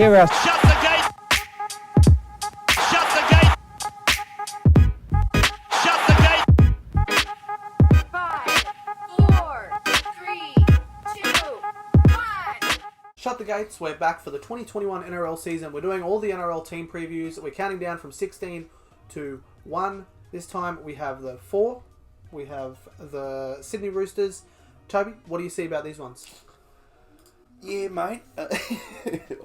Here are Shut the gate! Shut the gate! Shut the gate! 5, 4, 3, 2, 1. Shut the gates. We're back for the 2021 NRL season. We're doing all the NRL team previews. We're counting down from 16 to 1. This time we have the 4. We have the Sydney Roosters. Toby, what do you see about these ones? Yeah, mate.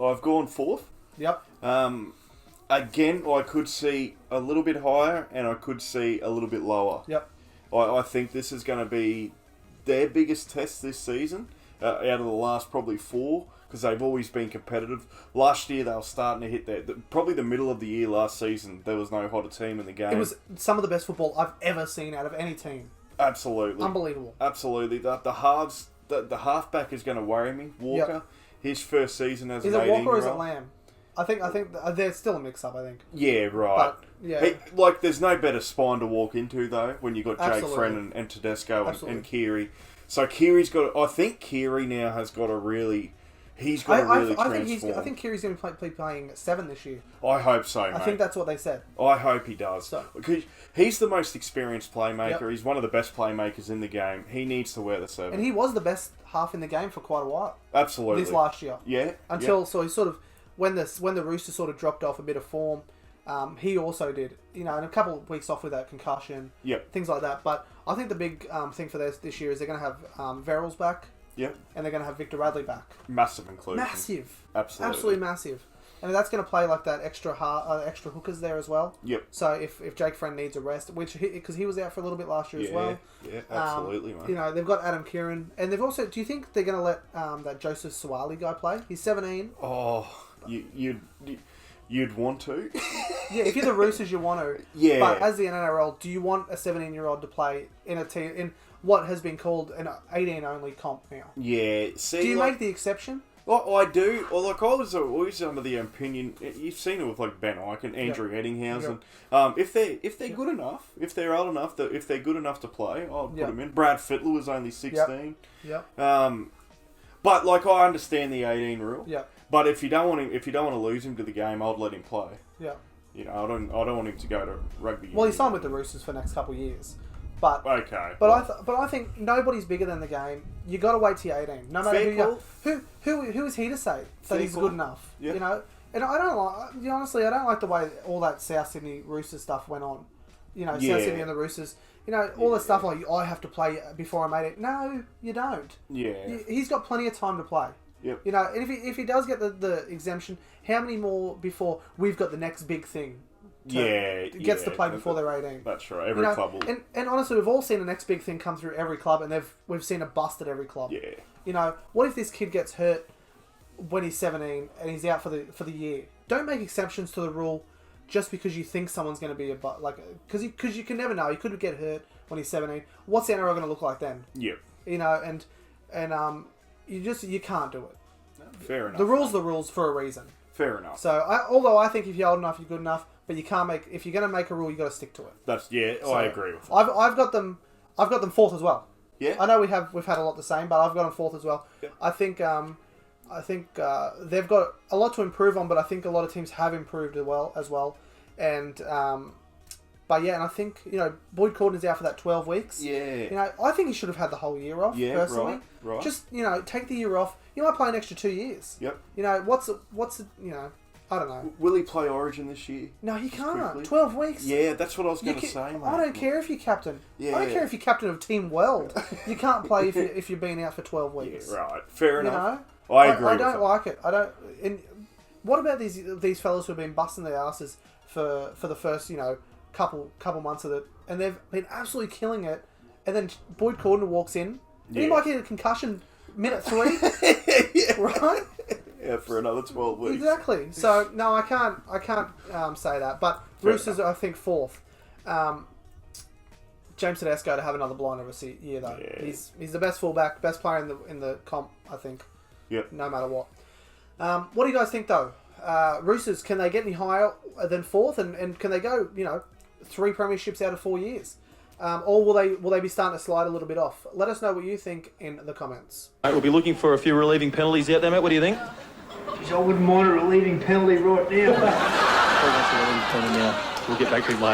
I've gone fourth. Yep. Again, I could see a little bit higher and I could see a little bit lower. Yep. I think this is going to be their biggest test this season out of the last probably 4 because they've always been competitive. Last year they were starting to hit probably the middle of the year last season. There was no hotter team in the game. It was some of the best football I've ever seen out of any team. Absolutely. Unbelievable. Absolutely. The halfback is going to worry me. Walker. Yep. His first season as Is an it 18-year-old. Walker or is it Lamb? I think there's still a mix-up, I think. Yeah, right. But, yeah. There's no better spine to walk into, though, when you've got Jake Absolutely. Friend and Tedesco Absolutely. and Keary. So Keary's got... I think Keary now has got a really... He's got to really transform. I think Kiri's going to be playing 7 this year. I hope so, mate. I think that's what they said. I hope he does. So. Because he's the most experienced playmaker. Yep. He's one of the best playmakers in the game. He needs to wear the 7. And he was the best half in the game for quite a while. Absolutely. This last year. Yeah. So he sort of... When the Roosters sort of dropped off a bit of form, he also did. And a couple of weeks off with that concussion. Yep. Things like that. But I think the big thing for this year is they're going to have Verrills back. Yep. And they're going to have Victor Radley back. Massive inclusion. Massive. Absolutely. Absolutely massive. And that's going to play like that extra hookers there as well. Yep. So if Jake Friend needs a rest, because he was out for a little bit last year as well. Yeah, absolutely, mate. They've got Adam Kieran. And they've also... Do you think they're going to let that Joseph Suwali guy play? He's 17. Oh, you'd want to. Yeah, if you're the Roosters, you want to. Yeah. But as the NRL, do you want a 17-year-old to play in a team in what has been called an 18-only comp now? Yeah. See, Do you make the exception? Well, I do. Well, I was always under the opinion. You've seen it with Ben Ike and Andrew Eddinghausen. If they're good enough, if they're old enough, if they're good enough to play, I'll put them in. Brad Fittler was only 16. Yep. But I understand the 18 rule. Yep. But if you don't want to lose him to the game, I'd let him play. Yep. I don't want him to go to rugby. Well, he signed with the Roosters for the next couple of years. But okay. But I think nobody's bigger than the game. You got to wait till you're 18. No matter who is he to say that he's good enough? Yep. And I don't like. Honestly, I don't like the way all that South Sydney Roosters stuff went on. South Sydney and the Roosters. All the stuff like I have to play before I'm 18. No, you don't. Yeah. He's got plenty of time to play. Yep. And if he does get the exemption, how many more before we've got the next big thing? Gets to play before they're 18. That's right. Every club will. And honestly, we've all seen the next big thing come through every club, and we've seen a bust at every club. Yeah. What if this kid gets hurt when he's 17 and he's out for the year? Don't make exceptions to the rule just because you think someone's going to be because you can never know. He could get hurt when he's 17. What's the NRL going to look like then? Yep. You can't do it. Fair enough. The rule's the rules for a reason. Fair enough. So, although I think if you're old enough, you're good enough, but you can't make. If you're going to make a rule, you got to stick to it. I agree with that. I've got them fourth as well. Yeah. I know we've had a lot the same, but I've got them fourth as well. Yeah. I think they've got a lot to improve on, but I think a lot of teams have improved as well. And and I think Boyd Cordner's out for that 12 weeks. Yeah. I think he should have had the whole year off. Yeah. Personally. Right. Just take the year off. You might play an extra 2 years. Yep. What's I don't know. Will he play Origin this year? No, he can't. Quickly? 12 weeks. Yeah, that's what I was going to say, mate. I don't care if you're captain. Yeah. I don't care if you're captain of Team Weld. You can't play if you're being out for 12 weeks. Yeah, right. Fair enough. I agree. I don't like it. I don't. And what about these fellas who have been busting their asses for the first couple months of it, and they've been absolutely killing it, and then Boyd Cordner walks in, and he might get a concussion minute 3, right? Yeah, for another 12 weeks. Exactly. So no, I can't say that. But Roosters, I think fourth. James Tedesco to have another blind of a year though. Yeah. He's the best fullback, best player in the comp, I think. Yep. No matter what. What do you guys think though? Roosters, can they get any higher than fourth, and can they go 3 premierships out of 4 years? Or will they be starting to slide a little bit off? Let us know what you think in the comments. We'll be looking for a few relieving penalties out there, mate. What do you think? Geez, I wouldn't mind a relieving penalty right now. We'll get back to him later.